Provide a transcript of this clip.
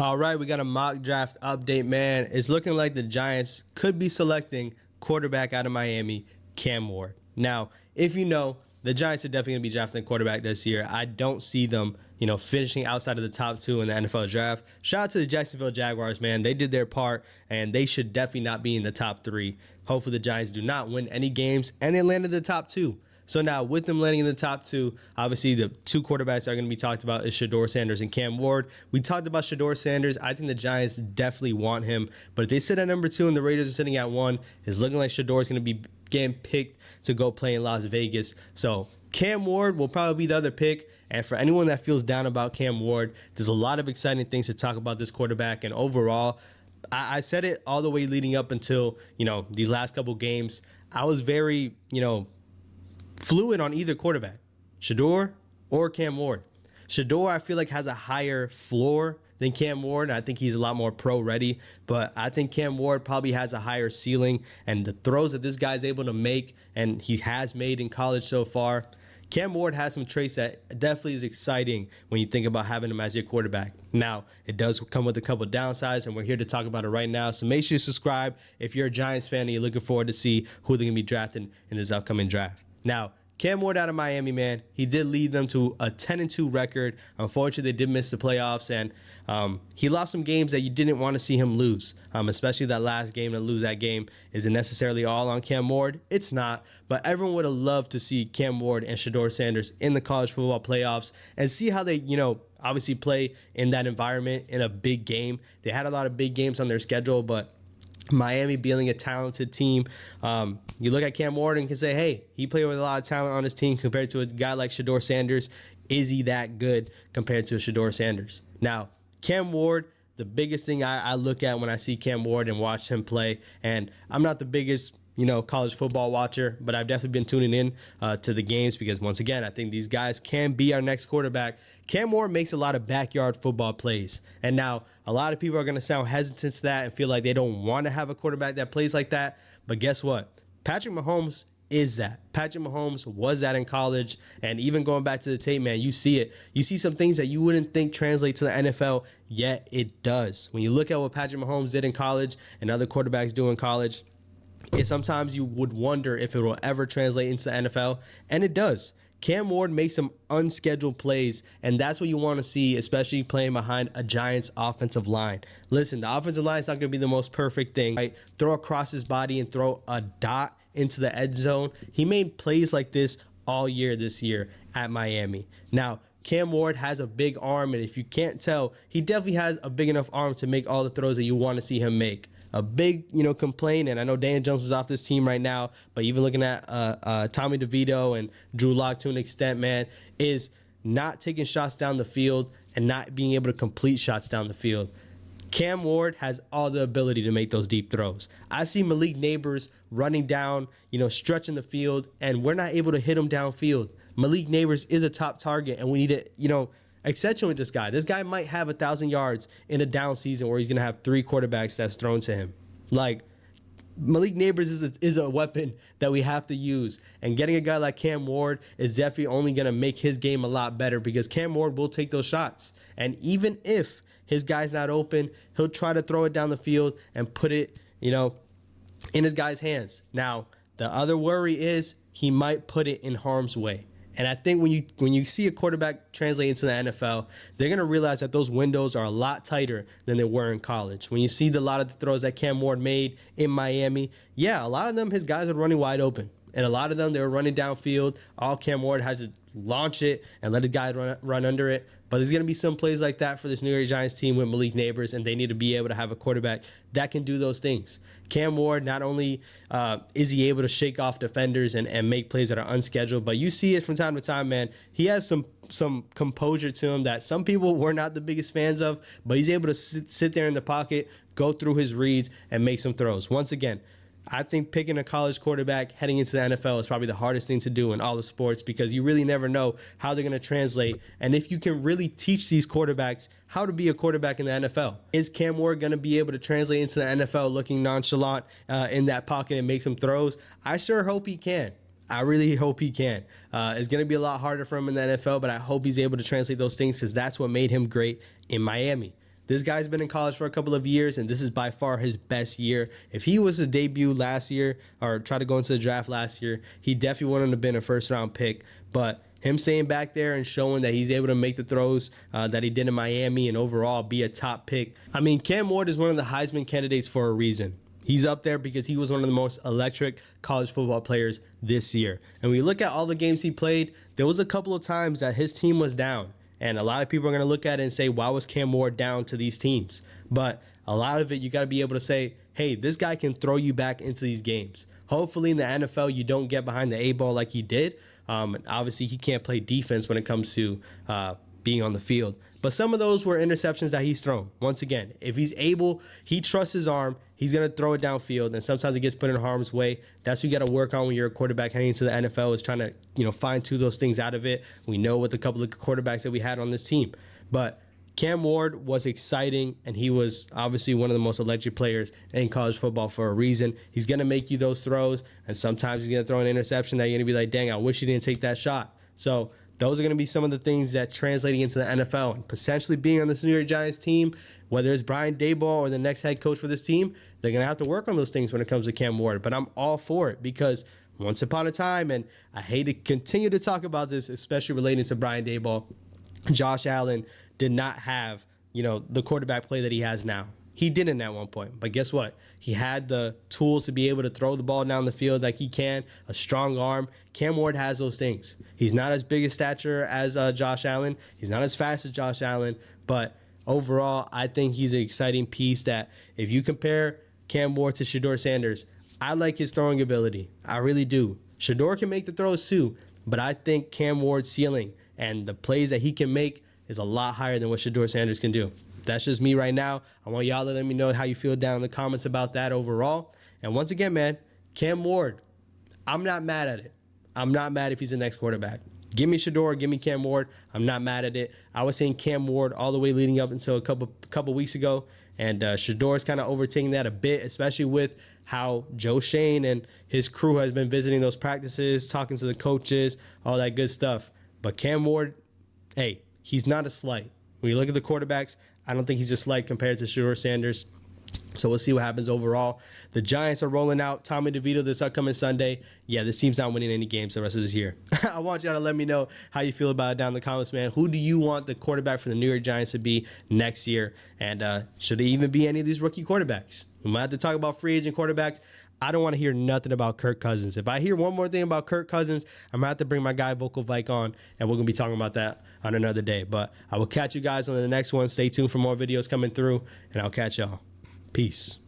All right, we got a mock draft update, man. It's looking like the Giants could be selecting quarterback out of Miami, Cam Ward. Now, if you know, the Giants are definitely going to be drafting a quarterback this year. I don't see them, finishing outside of the top two in the NFL draft. Shout out to the Jacksonville Jaguars, man. They did their part, and they should definitely not be in the top three. Hopefully, the Giants do not win any games, and they landed the top two. So now with them landing in the top two, obviously the two quarterbacks that are going to be talked about is Shedeur Sanders and Cam Ward. We talked about Shedeur Sanders. I think the Giants definitely want him. But if they sit at number two and the Raiders are sitting at one, it's looking like Shedeur is going to be getting picked to go play in Las Vegas. So Cam Ward will probably be the other pick. And for anyone that feels down about Cam Ward, there's a lot of exciting things to talk about this quarterback. And overall, I said it all the way leading up until, these last couple games. I was very, fluid on either quarterback, Shedeur or Cam Ward. Shedeur, I feel like, has a higher floor than Cam Ward. I think he's a lot more pro ready, but I think Cam Ward probably has a higher ceiling, and the throws that this guy's able to make and he has made in college so far, Cam Ward has some traits that definitely is exciting when you think about having him as your quarterback. Now, it does come with a couple of downsides, and we're here to talk about it right now. So make sure you subscribe if you're a Giants fan and you're looking forward to see who they're going to be drafting in this upcoming draft. Now, Cam Ward out of Miami, man, he did lead them to a 10-2 record. Unfortunately, they did miss the playoffs, and he lost some games that you didn't want to see him lose, especially that last game. To lose that game isn't necessarily all on Cam Ward. It's not, but everyone would have loved to see Cam Ward and Shedeur Sanders in the college football playoffs and see how they, obviously play in that environment in a big game. They had a lot of big games on their schedule, but Miami being a talented team, you look at Cam Ward and can say, hey, he played with a lot of talent on his team compared to a guy like Shedeur Sanders. Is he that good compared to Shedeur Sanders? Now, Cam Ward, the biggest thing I look at when I see Cam Ward and watch him play, and I'm not the biggest college football watcher, but I've definitely been tuning in to the games because, once again, I think these guys can be our next quarterback. Cam Ward makes a lot of backyard football plays. And now a lot of people are going to sound hesitant to that and feel like they don't want to have a quarterback that plays like that. But guess what? Patrick Mahomes is that. Patrick Mahomes was that in college. And even going back to the tape, man, you see it. You see some things that you wouldn't think translate to the NFL, yet it does. When you look at what Patrick Mahomes did in college and other quarterbacks do in college, sometimes you would wonder if it will ever translate into the NFL, and it does. Cam Ward makes some unscheduled plays, and that's what you want to see, especially playing behind a Giants offensive line. Listen, the offensive line is not going to be the most perfect thing, right? Throw across his body and throw a dot into the end zone. He made plays like this all year this year at Miami. Now, Cam Ward has a big arm, and if you can't tell, he definitely has a big enough arm to make all the throws that you want to see him make. A big, complaint, and I know Dan Jones is off this team right now, but even looking at Tommy DeVito and Drew Lock to an extent, man, is not taking shots down the field and not being able to complete shots down the field. Cam Ward has all the ability to make those deep throws. I see Malik Neighbors running down, stretching the field, and we're not able to hit him downfield. Malik Neighbors is a top target, and we need to, accentuate this guy. This guy might have 1,000 yards in a down season where he's going to have three quarterbacks that's thrown to him. Like, Malik Neighbors is a weapon that we have to use. And getting a guy like Cam Ward is definitely only going to make his game a lot better because Cam Ward will take those shots. And even if his guy's not open, he'll try to throw it down the field and put it, in his guy's hands. Now, the other worry is he might put it in harm's way. And I think when you see a quarterback translate into the NFL, they're going to realize that those windows are a lot tighter than they were in college. When you see a lot of the throws that Cam Ward made in Miami, yeah, a lot of them, his guys were running wide open. And a lot of them, they were running downfield. All Cam Ward had to launch it and let the guy run under it. But there's going to be some plays like that for this New York Giants team with Malik Neighbors, and they need to be able to have a quarterback that can do those things. Cam Ward, not only is he able to shake off defenders and make plays that are unscheduled, but you see it from time to time, man. He has some composure to him that some people were not the biggest fans of, but he's able to sit there in the pocket, go through his reads, and make some throws. Once again, I think picking a college quarterback heading into the NFL is probably the hardest thing to do in all the sports because you really never know how they're going to translate. And if you can really teach these quarterbacks how to be a quarterback in the NFL, is Cam Ward going to be able to translate into the NFL looking nonchalant in that pocket and make some throws? I sure hope he can. I really hope he can. It's going to be a lot harder for him in the NFL, but I hope he's able to translate those things because that's what made him great in Miami. This guy's been in college for a couple of years, and this is by far his best year. If he was to debut last year or try to go into the draft last year, he definitely wouldn't have been a first-round pick. But him staying back there and showing that he's able to make the throws that he did in Miami and overall be a top pick. I mean, Cam Ward is one of the Heisman candidates for a reason. He's up there because he was one of the most electric college football players this year. And we look at all the games he played, there was a couple of times that his team was down. And a lot of people are going to look at it and say, why was Cam Ward down to these teams? But a lot of it, you got to be able to say, hey, this guy can throw you back into these games. Hopefully in the NFL, you don't get behind the eight ball like he did. Obviously, he can't play defense when it comes to being on the field. But some of those were interceptions that he's thrown. Once again, if he's able, he trusts his arm, he's going to throw it downfield, and sometimes he gets put in harm's way. That's what you got to work on when you're a quarterback heading into the NFL, is trying to, fine-tune those things out of it. We know with a couple of quarterbacks that we had on this team. But Cam Ward was exciting, and he was obviously one of the most electric players in college football for a reason. He's going to make you those throws, and sometimes he's going to throw an interception that you're going to be like, dang, I wish he didn't take that shot. So those are going to be some of the things that translating into the NFL and potentially being on this New York Giants team, whether it's Brian Daboll or the next head coach for this team, they're going to have to work on those things when it comes to Cam Ward. But I'm all for it because once upon a time, and I hate to continue to talk about this, especially relating to Brian Daboll, Josh Allen did not have, the quarterback play that he has now. He didn't at one point. But guess what? He had the tools to be able to throw the ball down the field like he can, a strong arm. Cam Ward has those things. He's not as big a stature as Josh Allen. He's not as fast as Josh Allen. But overall, I think he's an exciting piece that if you compare Cam Ward to Shedeur Sanders, I like his throwing ability. I really do. Shedeur can make the throws too, but I think Cam Ward's ceiling and the plays that he can make is a lot higher than what Shedeur Sanders can do. That's just me right now. I want y'all to let me know how you feel down in the comments about that overall. And once again, man, Cam Ward, I'm not mad at it. I'm not mad if he's the next quarterback. Give me Shedeur, give me Cam Ward. I'm not mad at it. I was saying Cam Ward all the way leading up until a couple weeks ago, and Shedeur's kind of overtaking that a bit, especially with how Joe Schoen and his crew has been visiting those practices, talking to the coaches, all that good stuff. But Cam Ward, hey, he's not a slight. When you look at the quarterbacks, I don't think he's a slight compared to Shedeur Sanders. So we'll see what happens overall. The Giants are rolling out Tommy DeVito this upcoming Sunday. Yeah, this team's not winning any games the rest of this year. I want y'all to let me know how you feel about it down in the comments, man. Who do you want the quarterback for the New York Giants to be next year? And should it even be any of these rookie quarterbacks? We might have to talk about free agent quarterbacks. I don't want to hear nothing about Kirk Cousins. If I hear one more thing about Kirk Cousins, I'm going to have to bring my guy Vocal Vike on, and we're going to be talking about that on another day. But I will catch you guys on the next one. Stay tuned for more videos coming through, and I'll catch y'all. Peace.